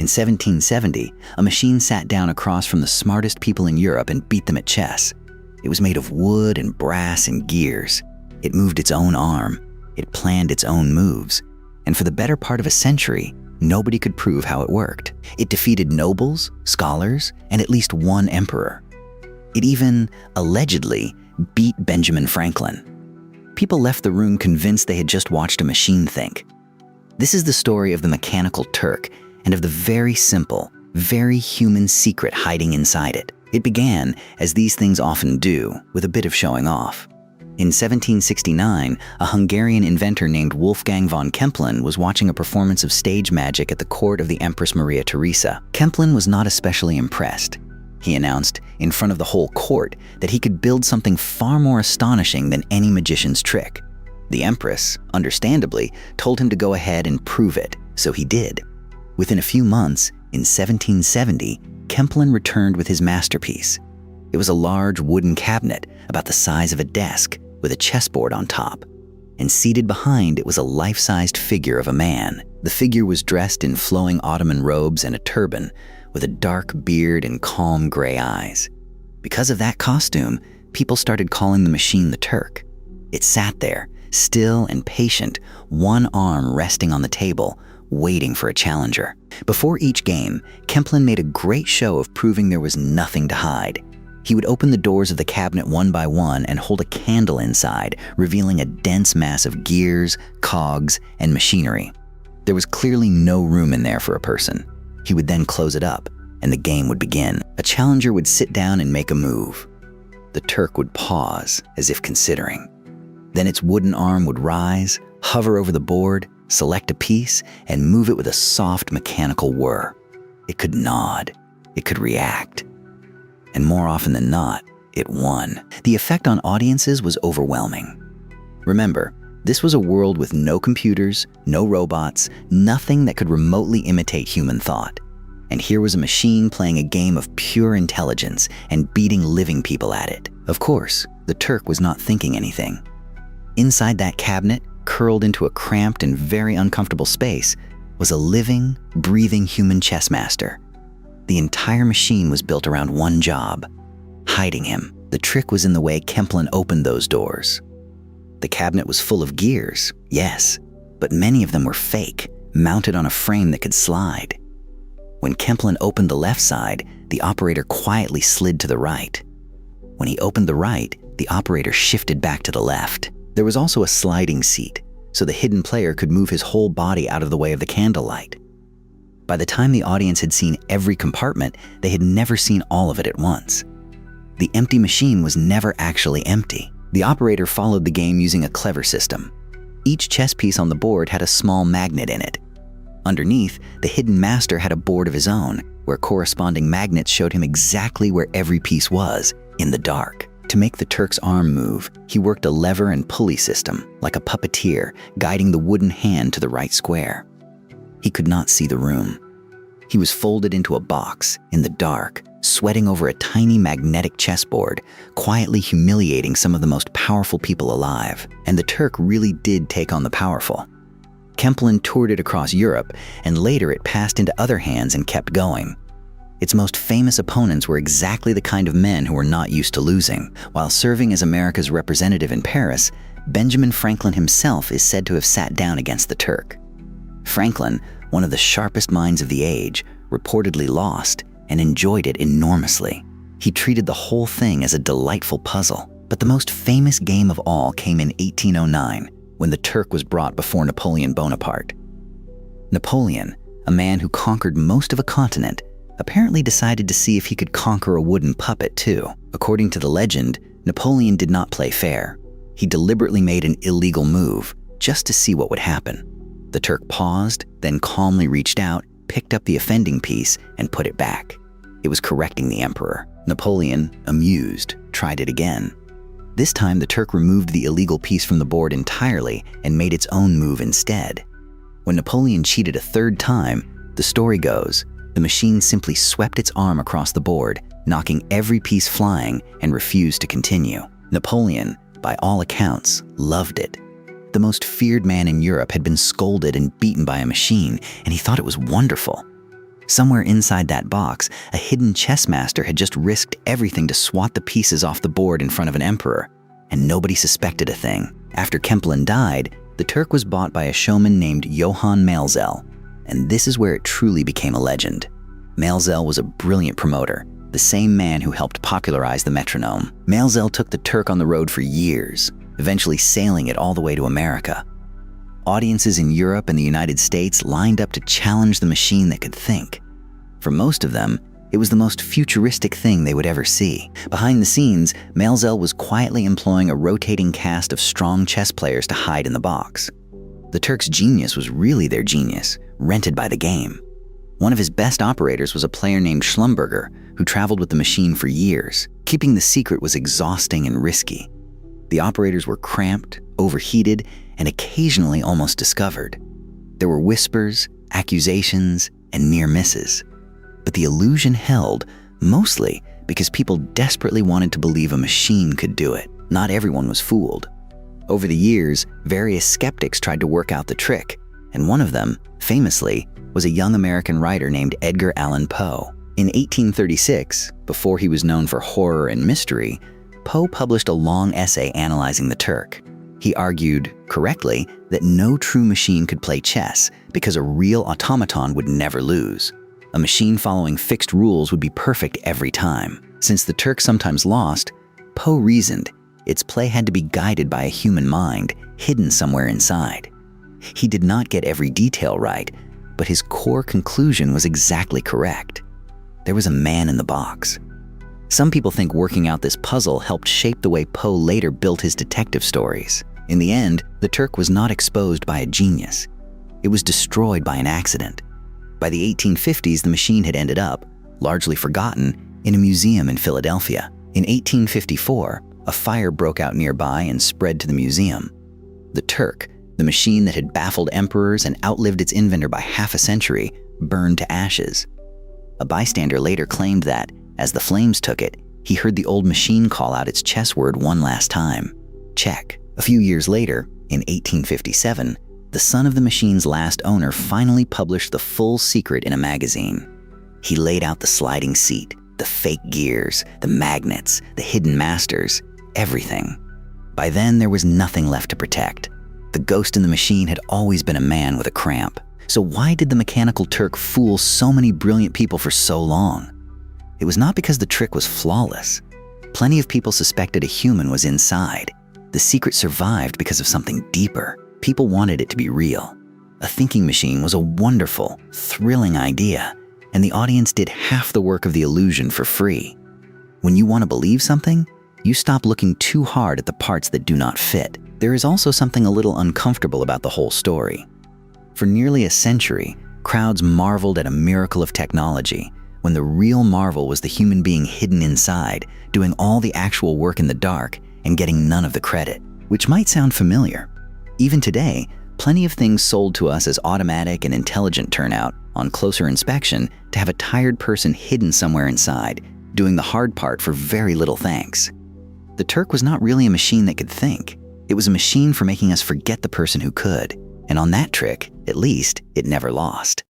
In 1770, a machine sat down across from the smartest people in Europe and beat them at chess. It was made of wood and brass and gears. It moved its own arm. It planned its own moves. And for the better part of a century, nobody could prove how it worked. It defeated nobles, scholars, and at least one emperor. It even, allegedly, beat Benjamin Franklin. People left the room convinced they had just watched a machine think. This is the story of the Mechanical Turk and of the very simple, very human secret hiding inside it. It began, as these things often do, with a bit of showing off. In 1769, a Hungarian inventor named Wolfgang von Kempelen was watching a performance of stage magic at the court of the Empress Maria Theresa. Kempelen was not especially impressed. He announced, in front of the whole court, that he could build something far more astonishing than any magician's trick. The Empress, understandably, told him to go ahead and prove it, so he did. Within a few months, in 1770, Kempelen returned with his masterpiece. It was a large wooden cabinet about the size of a desk with a chessboard on top, and seated behind it was a life-sized figure of a man. The figure was dressed in flowing Ottoman robes and a turban, with a dark beard and calm gray eyes. Because of that costume, people started calling the machine the Turk. It sat there, still and patient, one arm resting on the table, waiting for a challenger. Before each game, Kempelen made a great show of proving there was nothing to hide. He would open the doors of the cabinet one by one and hold a candle inside, revealing a dense mass of gears, cogs, and machinery. There was clearly no room in there for a person. He would then close it up, and the game would begin. A challenger would sit down and make a move. The Turk would pause, as if considering. Then its wooden arm would rise, hover over the board, select a piece, and move it with a soft mechanical whir. It could nod. It could react. And more often than not, it won. The effect on audiences was overwhelming. Remember, this was a world with no computers, no robots, nothing that could remotely imitate human thought. And here was a machine playing a game of pure intelligence and beating living people at it. Of course, the Turk was not thinking anything. Inside that cabinet, curled into a cramped and very uncomfortable space, was a living, breathing human chess master. The entire machine was built around one job: hiding him. The trick was in the way Kempelen opened those doors. The cabinet was full of gears, yes, but many of them were fake, mounted on a frame that could slide. When Kempelen opened the left side, the operator quietly slid to the right. When he opened the right, the operator shifted back to the left. There was also a sliding seat, so the hidden player could move his whole body out of the way of the candlelight. By the time the audience had seen every compartment, they had never seen all of it at once. The empty machine was never actually empty. The operator followed the game using a clever system. Each chess piece on the board had a small magnet in it. Underneath, the hidden master had a board of his own, where corresponding magnets showed him exactly where every piece was, in the dark. To make the Turk's arm move, he worked a lever and pulley system, like a puppeteer, guiding the wooden hand to the right square. He could not see the room. He was folded into a box, in the dark, sweating over a tiny magnetic chessboard, quietly humiliating some of the most powerful people alive. And the Turk really did take on the powerful. Kempelen toured it across Europe, and later it passed into other hands and kept going. Its most famous opponents were exactly the kind of men who were not used to losing. While serving as America's representative in Paris, Benjamin Franklin himself is said to have sat down against the Turk. Franklin, one of the sharpest minds of the age, reportedly lost and enjoyed it enormously. He treated the whole thing as a delightful puzzle. But the most famous game of all came in 1809, when the Turk was brought before Napoleon Bonaparte. Napoleon, a man who conquered most of a continent, apparently decided to see if he could conquer a wooden puppet too. According to the legend, Napoleon did not play fair. He deliberately made an illegal move, just to see what would happen. The Turk paused, then calmly reached out, picked up the offending piece, and put it back. It was correcting the emperor. Napoleon, amused, tried it again. This time, the Turk removed the illegal piece from the board entirely and made its own move instead. When Napoleon cheated a third time, the story goes, the machine simply swept its arm across the board, knocking every piece flying, and refused to continue. Napoleon, by all accounts, loved it. The most feared man in Europe had been scolded and beaten by a machine, and he thought it was wonderful. Somewhere inside that box, a hidden chess master had just risked everything to swat the pieces off the board in front of an emperor, and nobody suspected a thing. After Kempelen died, the Turk was bought by a showman named Johann Maelzel, and this is where it truly became a legend. Maelzel was a brilliant promoter, the same man who helped popularize the metronome. Maelzel took the Turk on the road for years, eventually sailing it all the way to America. Audiences in Europe and the United States lined up to challenge the machine that could think. For most of them, it was the most futuristic thing they would ever see. Behind the scenes, Maelzel was quietly employing a rotating cast of strong chess players to hide in the box. The Turk's genius was really their genius, rented by the game. One of his best operators was a player named Schlumberger, who traveled with the machine for years. Keeping the secret was exhausting and risky. The operators were cramped, overheated, and occasionally almost discovered. There were whispers, accusations, and near misses. But the illusion held, mostly because people desperately wanted to believe a machine could do it. Not everyone was fooled. Over the years, various skeptics tried to work out the trick, and one of them, famously, was a young American writer named Edgar Allan Poe. In 1836, before he was known for horror and mystery, Poe published a long essay analyzing the Turk. He argued, correctly, that no true machine could play chess because a real automaton would never lose. A machine following fixed rules would be perfect every time. Since the Turk sometimes lost, Poe reasoned its play had to be guided by a human mind, hidden somewhere inside. He did not get every detail right, but his core conclusion was exactly correct. There was a man in the box. Some people think working out this puzzle helped shape the way Poe later built his detective stories. In the end, the Turk was not exposed by a genius. It was destroyed by an accident. By the 1850s, the machine had ended up, largely forgotten, in a museum in Philadelphia. In 1854, a fire broke out nearby and spread to the museum. The Turk, the machine that had baffled emperors and outlived its inventor by half a century, burned to ashes. A bystander later claimed that, as the flames took it, he heard the old machine call out its chess word one last time, check. A few years later, in 1857, the son of the machine's last owner finally published the full secret in a magazine. He laid out the sliding seat, the fake gears, the magnets, the hidden masters, everything. By then, there was nothing left to protect. The ghost in the machine had always been a man with a cramp. So why did the Mechanical Turk fool so many brilliant people for so long? It was not because the trick was flawless. Plenty of people suspected a human was inside. The secret survived because of something deeper. People wanted it to be real. A thinking machine was a wonderful, thrilling idea, and the audience did half the work of the illusion for free. When you want to believe something, you stop looking too hard at the parts that do not fit. There is also something a little uncomfortable about the whole story. For nearly a century, crowds marveled at a miracle of technology, when the real marvel was the human being hidden inside, doing all the actual work in the dark and getting none of the credit, which might sound familiar. Even today, plenty of things sold to us as automatic and intelligent turn out, on closer inspection, to have a tired person hidden somewhere inside, doing the hard part for very little thanks. The Turk was not really a machine that could think. It was a machine for making us forget the person who could, and on that trick, at least, it never lost.